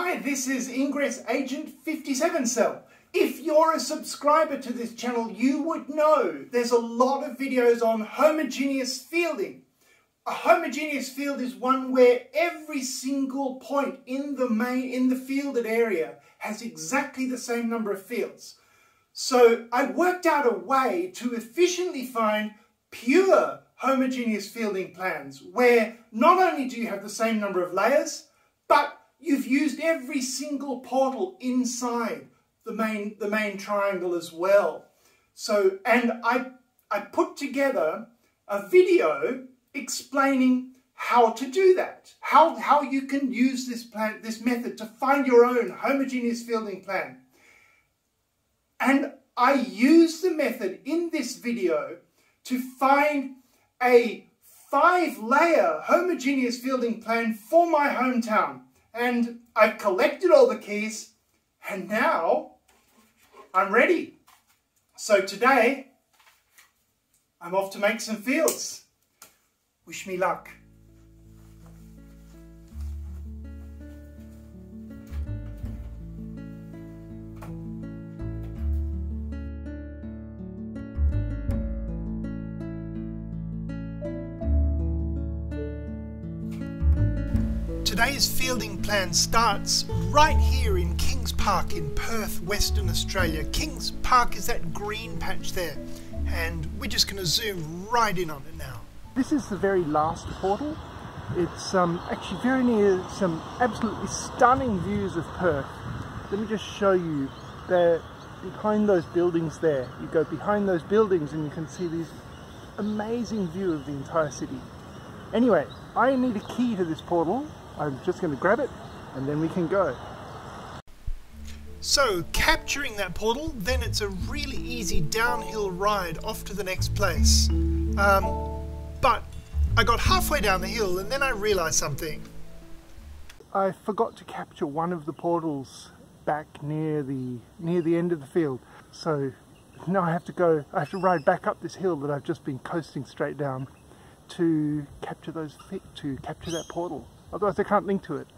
Hi, this is Ingress Agent 57 Cell. If you're a subscriber to this channel, you would know there's a lot of videos on homogeneous fielding. A homogeneous field is one where every single point in the fielded area has exactly the same number of fields. So I worked out a way to efficiently find pure homogeneous fielding plans where not only do you have the same number of layers, but you've used every single portal inside the main triangle as well. So, and I put together a video explaining how to do that, how you can use this method to find your own homogeneous fielding plan. And I use the method in this video to find a 5-layer homogeneous fielding plan for my hometown. And I've collected all the keys, and now I'm ready. So today, I'm off to make some fields. Wish me luck. Today's fielding plan starts right here in Kings Park in Perth, Western Australia. Kings Park is that green patch there, and we're just going to zoom right in on it now. This is the very last portal. It's actually very near some absolutely stunning views of Perth. Let me just show you. They're behind those buildings there. You go behind those buildings and you can see this amazing view of the entire city. Anyway, I need a key to this portal. I'm just going to grab it and then we can go. So, capturing that portal, then it's a really easy downhill ride off to the next place. But I got halfway down the hill and then I realised something. I forgot to capture one of the portals back near the end of the field. So now I have to ride back up this hill that I've just been coasting straight down to capture that portal. Otherwise I can't link to it.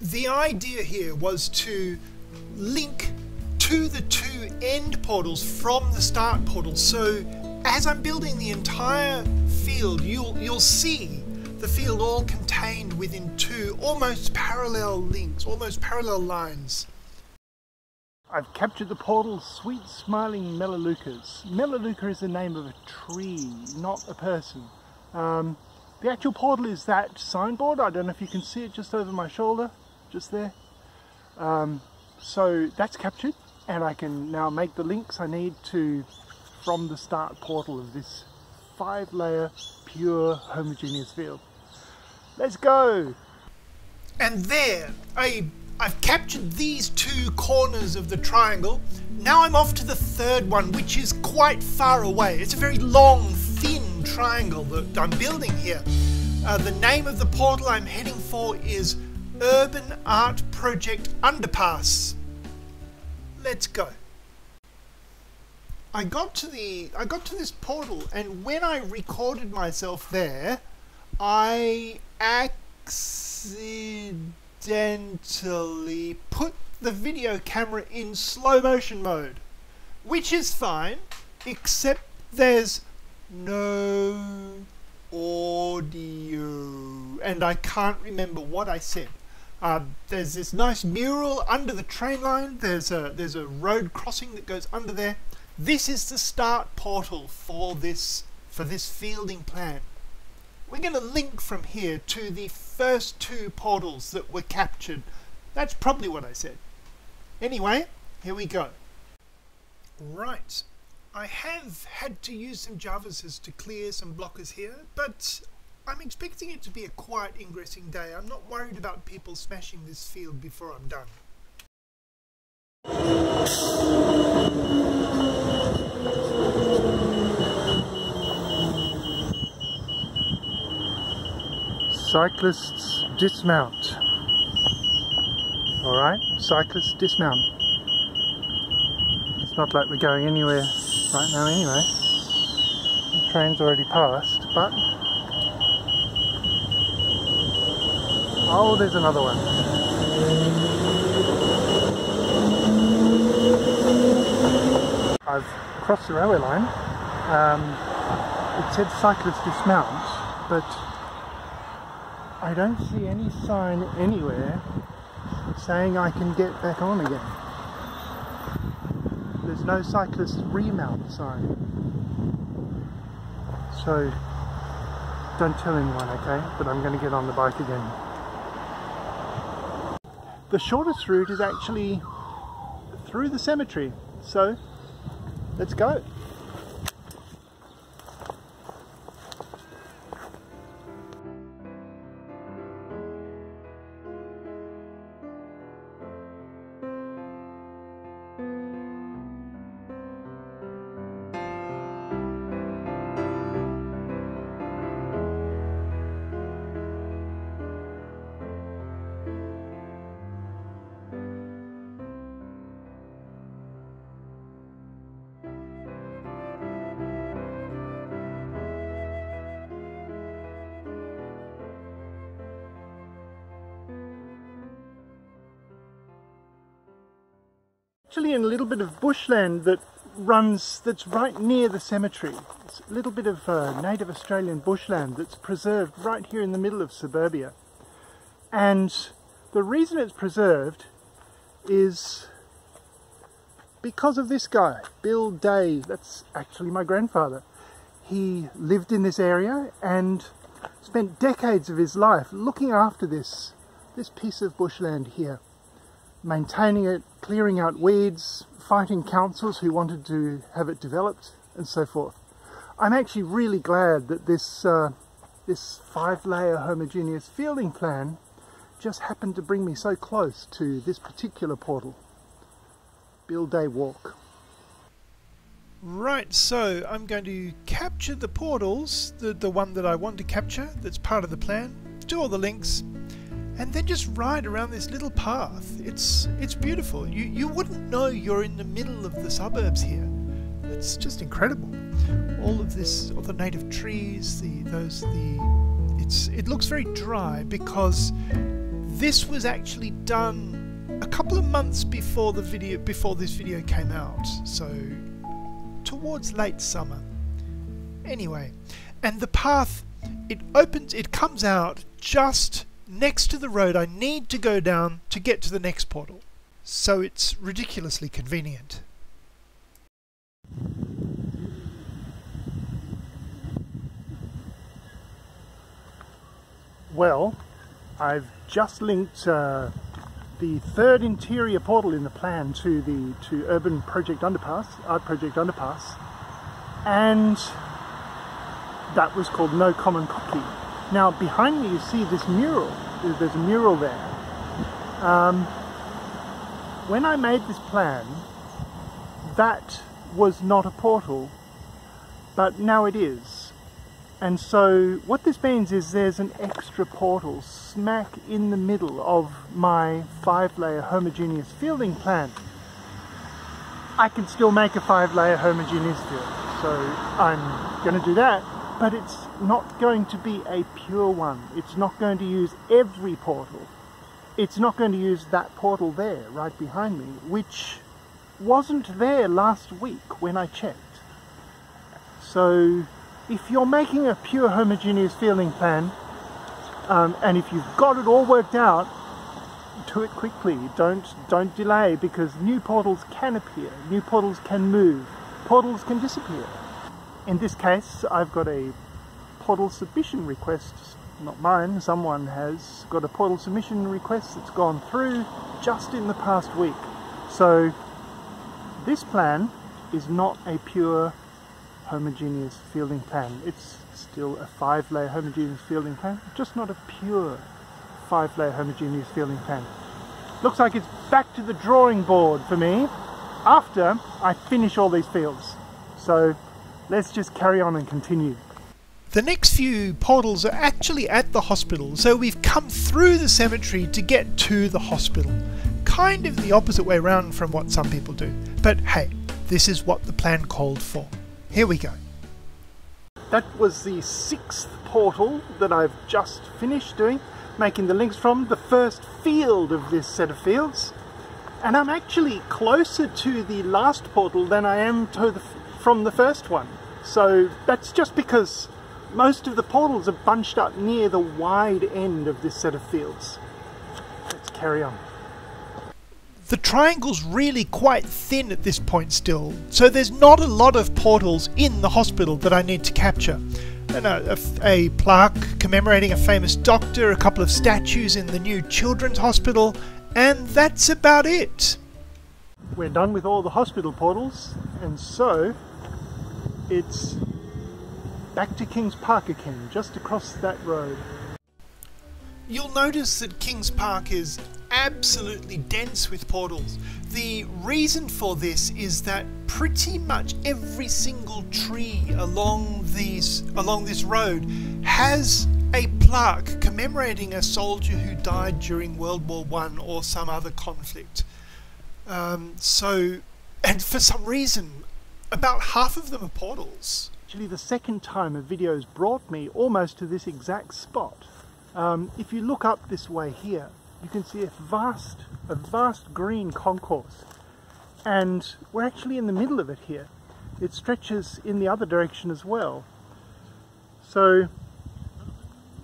The idea here was to link to the two end portals from the start portal. So as I'm building the entire field, you'll see the field all contained within two almost parallel links, almost parallel lines. I've captured the portal Sweet Smiling Melaleucas. Melaleuca is the name of a tree, not a person. The actual portal is that signboard. I don't know if you can see it just over my shoulder, just there. So that's captured, and I can now make the links I need from the start portal of this 5-layer pure homogeneous field. Let's go! And there, I've captured these two corners of the triangle. Now I'm off to the third one, which is quite far away. It's a very long, thin triangle that I'm building here. The name of the portal I'm heading for is Urban Art Project Underpass. Let's go. I got to this portal, and when I recorded myself there, I accidentally put the video camera in slow motion mode, which is fine, except there's no audio, and I can't remember what I said. There's this nice mural under the train line. There's a road crossing that goes under there. This is the start portal for this fielding plan. We're going to link from here to the first two portals that were captured. That's probably what I said. Anyway, here we go. Right. I have had to use some JavaScript to clear some blockers here, but I'm expecting it to be a quiet ingressing day. I'm not worried about people smashing this field before I'm done. Cyclists dismount. Alright, cyclists dismount. It's not like we're going anywhere right now anyway. The train's already passed, but... oh, there's another one. I've crossed the railway line. It said cyclist dismount, but I don't see any sign anywhere saying I can get back on again. There's no cyclist remount sign. So don't tell anyone, okay? But I'm going to get on the bike again. The shortest route is actually through the cemetery. So let's go. Actually in a little bit of bushland that's right near the cemetery. It's a little bit of native Australian bushland that's preserved right here in the middle of suburbia. And the reason it's preserved is because of this guy, Bill Day. That's actually my grandfather. He lived in this area and spent decades of his life looking after this piece of bushland here, maintaining it, clearing out weeds, fighting councils who wanted to have it developed, and so forth. I'm actually really glad that this 5-layer homogeneous fielding plan just happened to bring me so close to this particular portal. Bill Day Walk. Right, so I'm going to capture the portals, the one that I want to capture, that's part of the plan, do all the links, and then just ride around this little path. It's beautiful. You wouldn't know you're in the middle of the suburbs here. It's just incredible. All of this, all the native trees, it looks very dry because this was actually done a couple of months before this video came out. So towards late summer. Anyway, and the path, it comes out just next to the road I need to go down to get to the next portal. So it's ridiculously convenient. Well, I've just linked the third interior portal in the plan to Urban Project Underpass, Art Project Underpass, and that was called No Common Copy. Now behind me you see this mural. There's a mural there. When I made this plan, that was not a portal, but now it is. And so what this means is there's an extra portal smack in the middle of my 5-layer homogeneous fielding plan. I can still make a 5-layer homogeneous field, so I'm going to do that. But it's not going to be a pure one. It's not going to use every portal. It's not going to use that portal there, right behind me, which wasn't there last week when I checked. So if you're making a pure homogeneous fielding plan, and if you've got it all worked out, do it quickly. Don't delay, because new portals can appear, new portals can move, portals can disappear. In this case, I've got a portal submission request, not mine, someone has got a portal submission request that's gone through just in the past week. So this plan is not a pure homogeneous fielding plan. It's still a 5-layer homogeneous fielding plan, just not a pure 5-layer homogeneous fielding plan. Looks like it's back to the drawing board for me after I finish all these fields. So let's just carry on and continue. The next few portals are actually at the hospital, so we've come through the cemetery to get to the hospital. Kind of the opposite way around from what some people do. But hey, this is what the plan called for. Here we go. That was the 6th portal that I've just finished doing, making the links from the first field of this set of fields. And I'm actually closer to the last portal than I am to from the first one. So that's just because most of the portals are bunched up near the wide end of this set of fields. Let's carry on. The triangle's really quite thin at this point still, so there's not a lot of portals in the hospital that I need to capture. A plaque commemorating a famous doctor, a couple of statues in the new children's hospital, and that's about it. We're done with all the hospital portals, and so it's back to Kings Park again, just across that road. You'll notice that Kings Park is absolutely dense with portals. The reason for this is that pretty much every single tree along this road has a plaque commemorating a soldier who died during World War I or some other conflict. And for some reason, about half of them are portals. Actually, the second time a video's brought me almost to this exact spot. If you look up this way here, you can see a vast green concourse, and we're actually in the middle of it here. It stretches in the other direction as well. So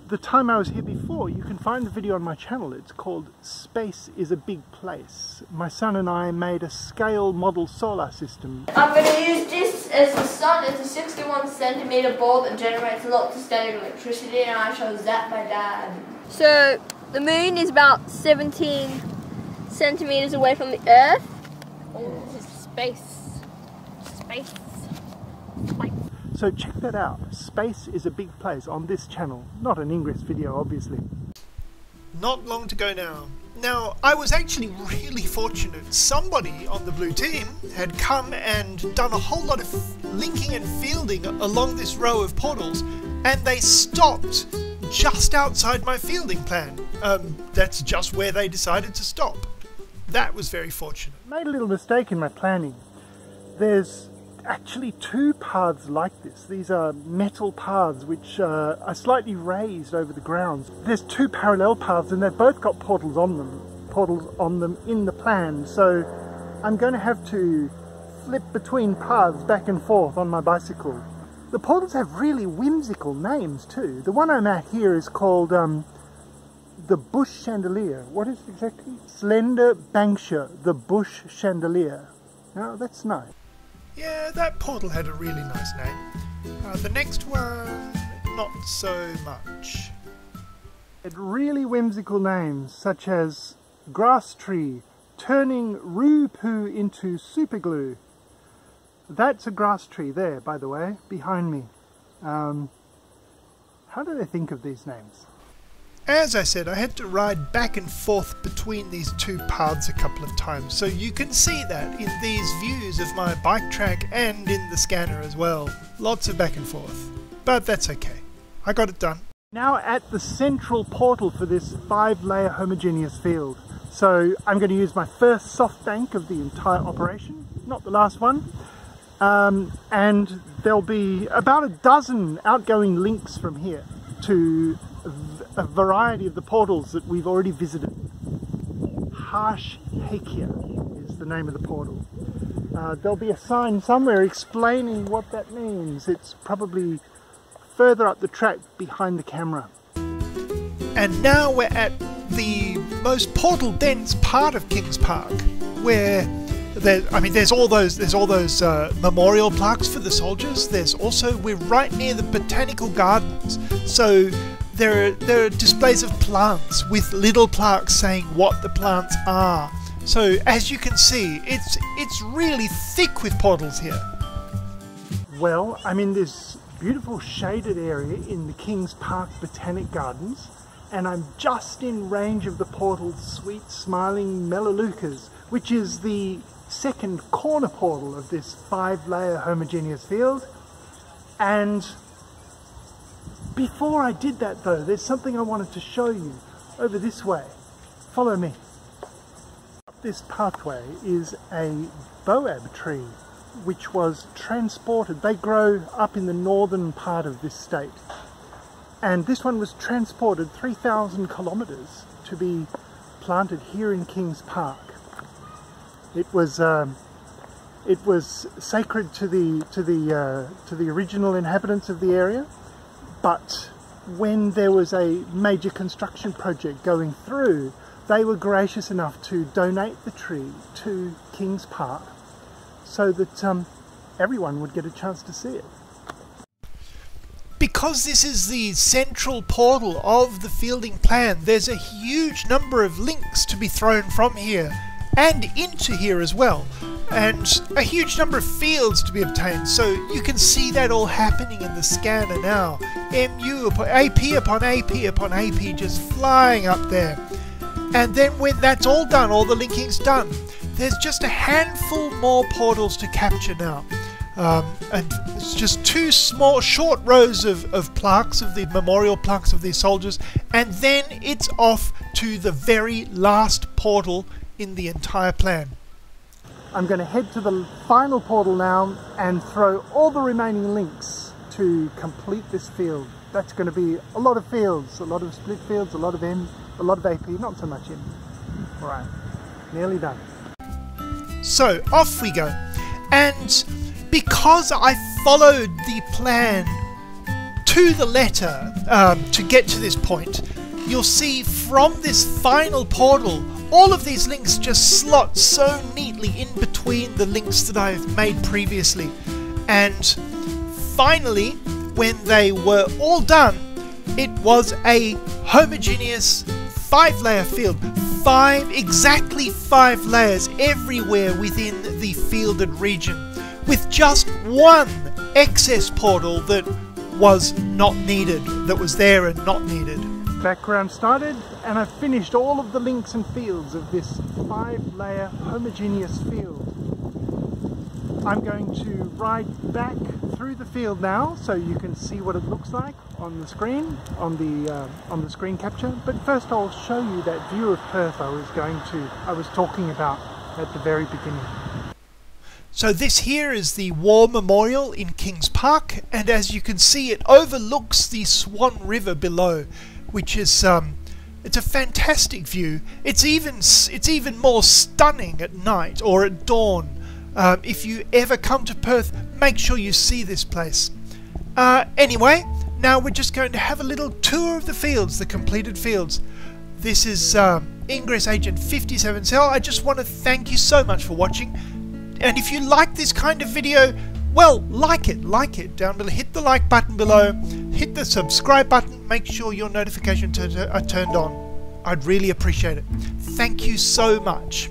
the time I was here before, you can find the video on my channel. It's called Space is a Big Place. My son and I made a scale model solar system. I'm going to use this as the sun. It's a 61 centimeter ball that generates lots of static electricity, and I shall zap my dad. So the moon is about 17 centimeters away from the Earth. Oh, this is space. Space. So check that out. Space is a Big Place on this channel. Not an Ingress video, obviously. Not long to go now. Now, I was actually really fortunate. Somebody on the blue team had come and done a whole lot of linking and fielding along this row of portals, and they stopped just outside my fielding plan. That's just where they decided to stop. That was very fortunate. Made a little mistake in my planning. There's actually two paths like this. These are metal paths which are slightly raised over the grounds. There's two parallel paths and they've both got portals on them in the plan, so I'm going to have to flip between paths back and forth on my bicycle. The portals have really whimsical names too. The one I'm at here is called the Bush Chandelier. What is it exactly? Slender Bankshire, the Bush Chandelier. Now that's nice. Yeah, that portal had a really nice name. The next one, not so much. It had really whimsical names such as Grass Tree, turning Roo Poo into superglue. That's a grass tree there, by the way, behind me. How do they think of these names? As I said, I had to ride back and forth between these two paths a couple of times, so you can see that in these views of my bike track and in the scanner as well. Lots of back and forth, but that's okay. I got it done. Now at the central portal for this 5-layer homogeneous field. So I'm going to use my first soft bank of the entire operation, not the last one. And there'll be about a dozen outgoing links from here to a variety of the portals that we've already visited. Harsh-Hakia is the name of the portal. There'll be a sign somewhere explaining what that means. It's probably further up the track behind the camera. And now we're at the most portal dense part of Kings Park, where there's all those memorial plaques for the soldiers. We're right near the botanical gardens, so there are displays of plants with little plaques saying what the plants are. So as you can see, it's really thick with portals here. Well, I'm in this beautiful shaded area in the Kings Park Botanic Gardens, and I'm just in range of the portal's sweet smiling Melaleucas, which is the second corner portal of this 5-layer homogeneous field. And before I did that though, there's something I wanted to show you over this way. Follow me. Up this pathway is a boab tree which was transported. They grow up in the northern part of this state, and this one was transported 3,000 kilometers to be planted here in Kings Park. It was sacred to the original inhabitants of the area, but when there was a major construction project going through, they were gracious enough to donate the tree to Kings Park so that everyone would get a chance to see it. Because this is the central portal of the fielding plan, there's a huge number of links to be thrown from here and into here as well, and a huge number of fields to be obtained. So you can see that all happening in the scanner now. MU upon AP upon AP upon AP just flying up there. And then when that's all done, all the linking's done, there's just a handful more portals to capture now. And it's just two small short rows of plaques, of the memorial plaques of these soldiers, and then it's off to the very last portal in the entire plan. I'm going to head to the final portal now and throw all the remaining links to complete this field. That's going to be a lot of fields, a lot of split fields, a lot of M, a lot of AP, not so much M. Alright, nearly done. So off we go. And because I followed the plan to the letter to get to this point, you'll see from this final portal, all of these links just slot so neatly in between the links that I've made previously. And finally, when they were all done, it was a homogeneous 5-layer field. Exactly 5 layers everywhere within the fielded region, with just one excess portal that was not needed, that was there and not needed. Background started, and I've finished all of the links and fields of this 5-layer homogeneous field. I'm going to ride back through the field now so you can see what it looks like on the screen, on the screen capture. But first I'll show you that view of Perth I was talking about at the very beginning. So this here is the War Memorial in Kings Park, and as you can see, it overlooks the Swan River below, which is it's a fantastic view. It's even more stunning at night or at dawn. If you ever come to Perth, make sure you see this place. Anyway, now we're just going to have a little tour of the fields, the completed fields. This is Ingress Agent 57 Cell. I just want to thank you so much for watching. And if you like this kind of video, well, like it down below. Hit the like button below, hit the subscribe button, make sure your notifications are turned on. I'd really appreciate it. Thank you so much.